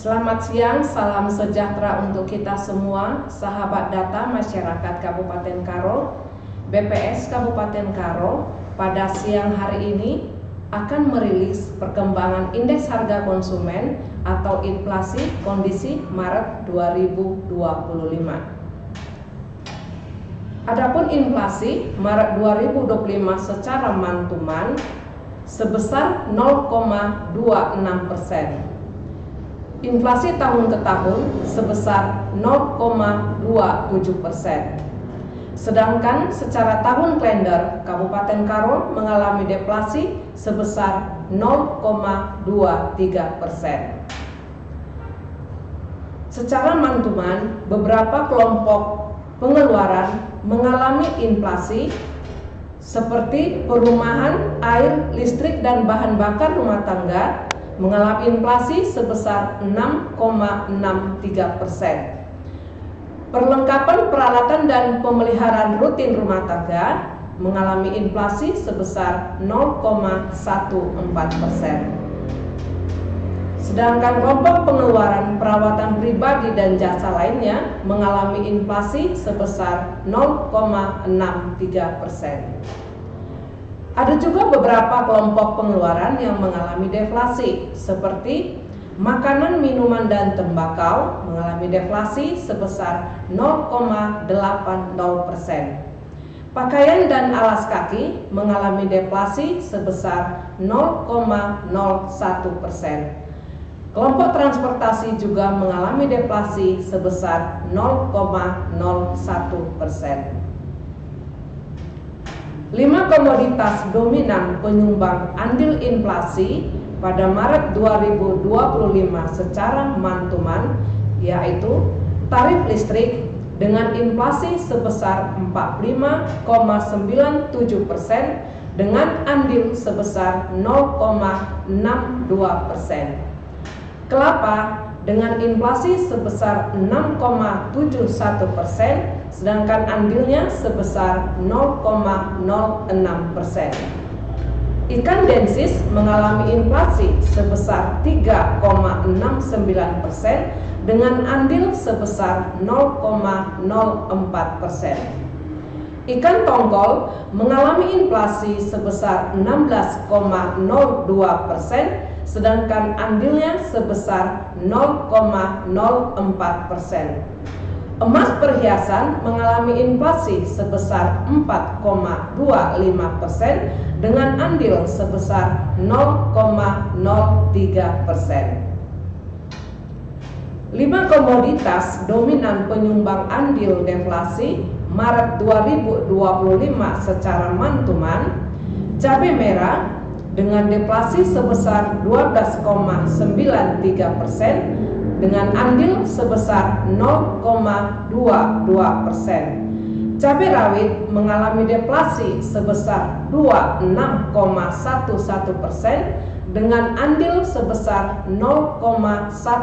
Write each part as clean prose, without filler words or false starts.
Selamat siang, salam sejahtera untuk kita semua, sahabat data masyarakat Kabupaten Karo. BPS Kabupaten Karo pada siang hari ini akan merilis perkembangan indeks harga konsumen atau inflasi kondisi Maret 2025. Adapun inflasi Maret 2025 secara month-to-month sebesar 0,26%. Inflasi tahun ke tahun sebesar 0,27%. Sedangkan secara tahun kalender Kabupaten Karo mengalami deflasi sebesar 0,23%. Secara month-to-month, beberapa kelompok pengeluaran mengalami inflasi seperti perumahan, air, listrik, dan bahan bakar rumah tangga mengalami inflasi sebesar 6,63%. Perlengkapan peralatan dan pemeliharaan rutin rumah tangga mengalami inflasi sebesar 0,14%. Sedangkan kelompok pengeluaran perawatan pribadi dan jasa lainnya mengalami inflasi sebesar 0,63%. Ada juga beberapa kelompok pengeluaran yang mengalami deflasi, seperti makanan, minuman, dan tembakau mengalami deflasi sebesar 0,80%. Pakaian dan alas kaki mengalami deflasi sebesar 0,01%. Kelompok transportasi juga mengalami deflasi sebesar 0,01%. 5 komoditas dominan penyumbang andil inflasi pada Maret 2025 secara month-to-month yaitu tarif listrik dengan inflasi sebesar 45,97% dengan andil sebesar 0,62%. Kelapa dengan inflasi sebesar 6,71%, sedangkan andilnya sebesar 0,06%. Ikan densis mengalami inflasi sebesar 3,69% dengan andil sebesar 0,04%. Ikan tongkol mengalami inflasi sebesar 16,02%, sedangkan andilnya sebesar 0,04%. Emas perhiasan mengalami inflasi sebesar 4,25% dengan andil sebesar 0,03%. 5 komoditas dominan penyumbang andil deflasi Maret 2025 secara month-to-month. Cabai merah dengan deflasi sebesar 12,93% dengan andil sebesar 0,22%. Cabai rawit mengalami deflasi sebesar 26,11% dengan andil sebesar 0,18%.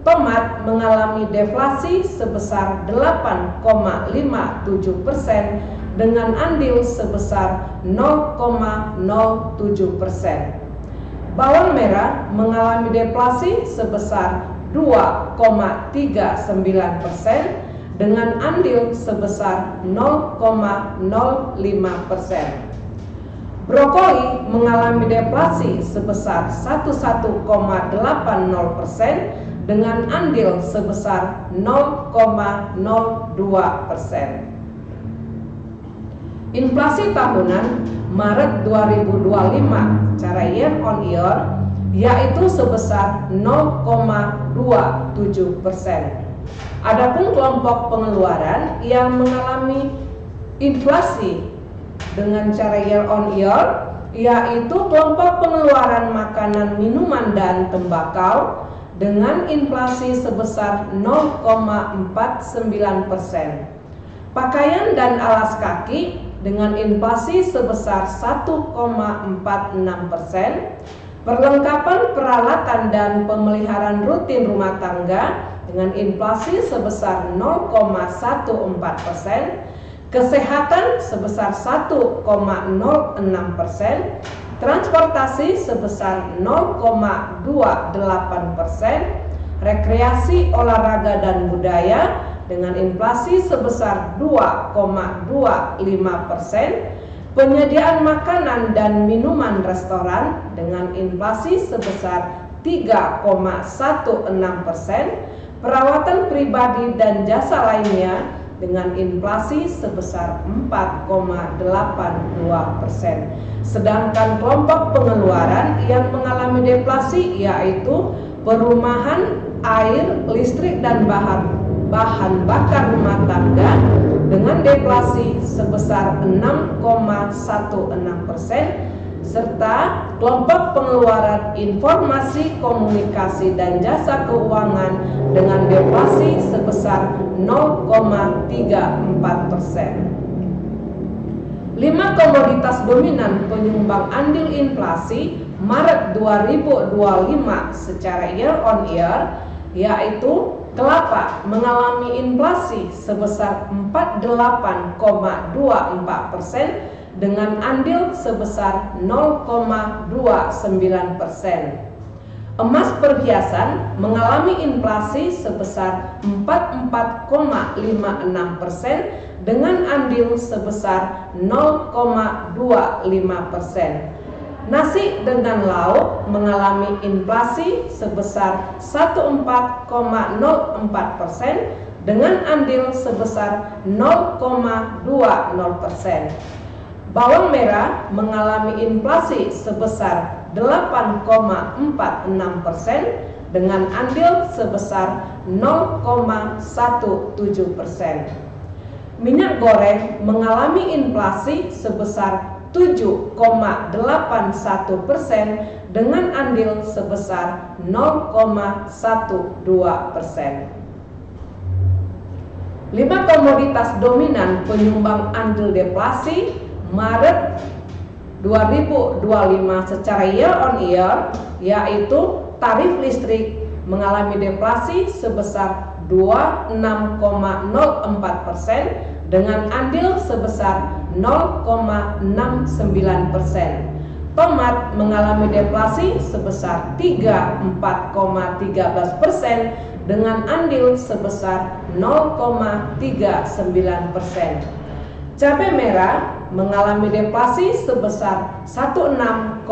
Tomat mengalami deflasi sebesar 8,57% dengan andil sebesar 0,07%. Bawang merah mengalami deflasi sebesar 2,39% dengan andil sebesar 0,05%. Brokoli mengalami deflasi sebesar 11,80% dengan andil sebesar 0,02%. Inflasi tahunan Maret 2025 secara year on year yaitu sebesar 0,27%. Adapun kelompok pengeluaran yang mengalami inflasi dengan cara year on year yaitu kelompok pengeluaran makanan, minuman, dan tembakau dengan inflasi sebesar 0,49%. Pakaian dan alas kaki dengan inflasi sebesar 1,46%, perlengkapan peralatan dan pemeliharaan rutin rumah tangga dengan inflasi sebesar 0,14%, kesehatan sebesar 1,06%, transportasi sebesar 0,28%, rekreasi, olahraga, dan budaya dengan inflasi sebesar 2,25%, penyediaan makanan dan minuman restoran dengan inflasi sebesar 3,16%, perawatan pribadi dan jasa lainnya dengan inflasi sebesar 4,82%. Sedangkan kelompok pengeluaran yang mengalami deflasi yaitu perumahan, air, listrik, dan bahan bakar rumah tangga dengan deflasi sebesar 6,16%, serta kelompok pengeluaran informasi, komunikasi, dan jasa keuangan dengan deflasi sebesar 0,34%. 5 komoditas dominan penyumbang andil inflasi Maret 2025 secara year on year yaitu kelapa mengalami inflasi sebesar 48,24% dengan andil sebesar 0,29%. Emas perhiasan mengalami inflasi sebesar 44,56% dengan andil sebesar 0,25%. Nasi dengan lauk mengalami inflasi sebesar 14,04% dengan andil sebesar 0,20%. Bawang merah mengalami inflasi sebesar 8,46% dengan andil sebesar 0,17%. Minyak goreng mengalami inflasi sebesar 7,81% dengan andil sebesar 0,12%. 5 komoditas dominan penyumbang andil deflasi Maret 2025 secara year on year yaitu tarif listrik mengalami deflasi sebesar 26,04% dengan andil sebesar 0,69%. Tomat mengalami deflasi sebesar 34,13% dengan andil sebesar 0,39%. Cabai merah mengalami deflasi sebesar 16,45%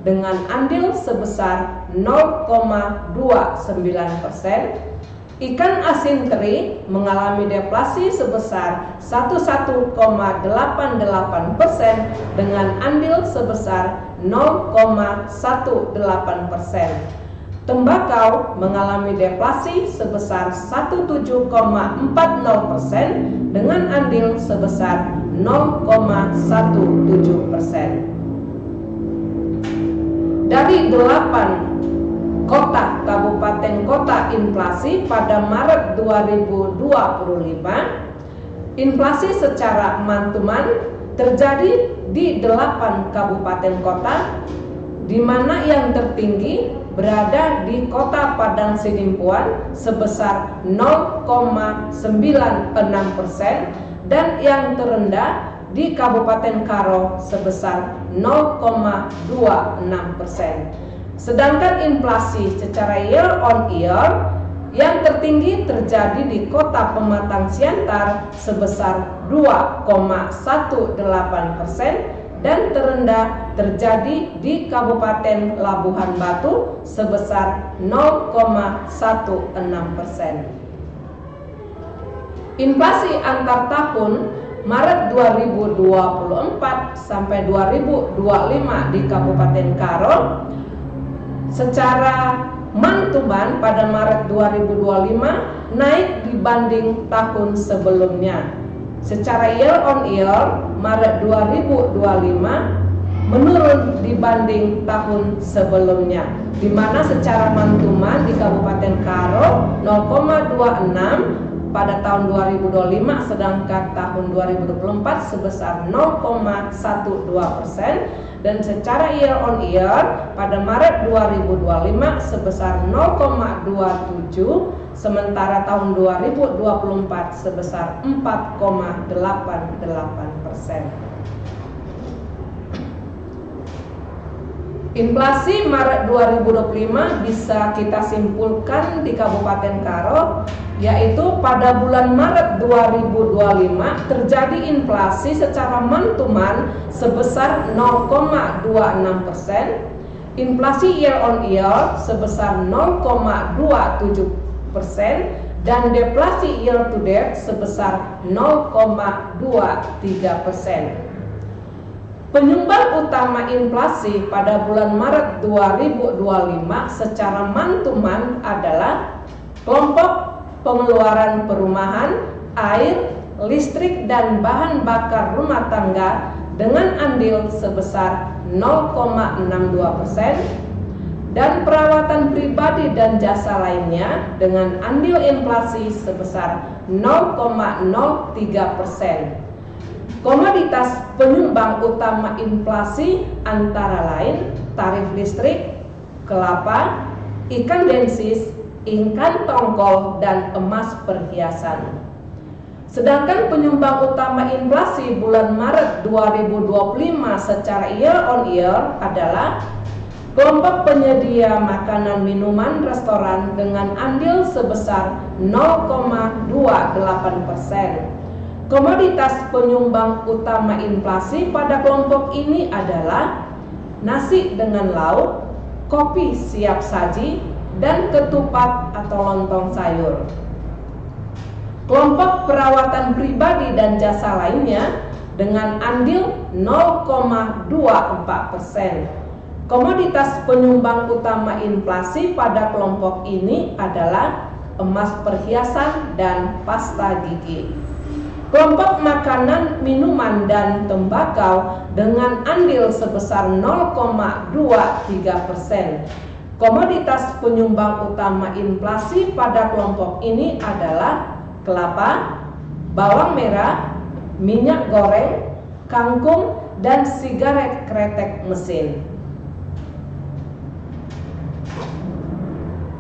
dengan andil sebesar 0,29%. Ikan asin teri mengalami deflasi sebesar 11,88% dengan andil sebesar 0,18%. Tembakau mengalami deflasi sebesar 17,40% dengan andil sebesar 0,17%. Dari 8 kota kabupaten kota inflasi pada Maret 2025, inflasi secara month-to-month terjadi di 8 kabupaten kota, di mana yang tertinggi berada di Kota Padang Sidimpuan sebesar 0,96% dan yang terendah di Kabupaten Karo sebesar 0,26%. Sedangkan inflasi secara year on year yang tertinggi terjadi di Kota Pematang Siantar sebesar 2,18% dan terendah terjadi di Kabupaten Labuhan Batu sebesar 0,16%. Inflasi antar tahun Maret 2024 sampai 2025 di Kabupaten Karo secara month-to-month pada Maret 2025 naik dibanding tahun sebelumnya. Secara year on year, Maret 2025 menurun dibanding tahun sebelumnya, di mana secara month-to-month di Kabupaten Karo 0,26 pada tahun 2025, sedangkan tahun 2024 sebesar 0,12%, dan secara year on year pada Maret 2025 sebesar 0,27%, sementara tahun 2024 sebesar 4,88%. Inflasi Maret 2025 bisa kita simpulkan di Kabupaten Karo, yaitu pada bulan Maret 2025 terjadi inflasi secara month-to-month sebesar 0,26%, inflasi year on year sebesar 0,27%, dan deflasi year to date sebesar 0,23%. Penyumbang utama inflasi pada bulan Maret 2025 secara month-to-month adalah kelompok pengeluaran perumahan, air, listrik, dan bahan bakar rumah tangga dengan andil sebesar 0,62%, dan perawatan pribadi dan jasa lainnya dengan andil inflasi sebesar 0,03%. Komoditas penyumbang utama inflasi antara lain tarif listrik, kelapa, ikan densis, ikan tongkol, dan emas perhiasan. Sedangkan penyumbang utama inflasi bulan Maret 2025 secara year on year adalah kelompok penyedia makanan minuman restoran dengan andil sebesar 0,28%. Komoditas penyumbang utama inflasi pada kelompok ini adalah nasi dengan lauk, kopi siap saji, dan ketupat atau lontong sayur. Kelompok perawatan pribadi dan jasa lainnya dengan andil 0,24%. Komoditas penyumbang utama inflasi pada kelompok ini adalah emas perhiasan dan pasta gigi. Kelompok makanan, minuman, dan tembakau dengan andil sebesar 0,23%. Komoditas penyumbang utama inflasi pada kelompok ini adalah kelapa, bawang merah, minyak goreng, kangkung, dan sigaret kretek mesin.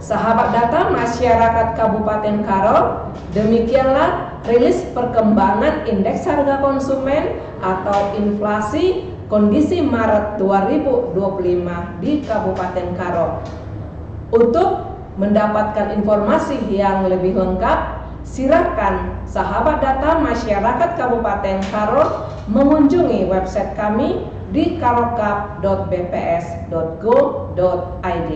Sahabat data masyarakat Kabupaten Karo, demikianlah rilis perkembangan indeks harga konsumen atau inflasi kondisi Maret 2025 di Kabupaten Karo. Untuk mendapatkan informasi yang lebih lengkap, silakan sahabat data masyarakat Kabupaten Karo mengunjungi website kami di karokap.bps.go.id.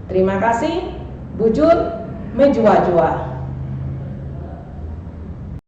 Terima kasih. Bujur, menjua-jua.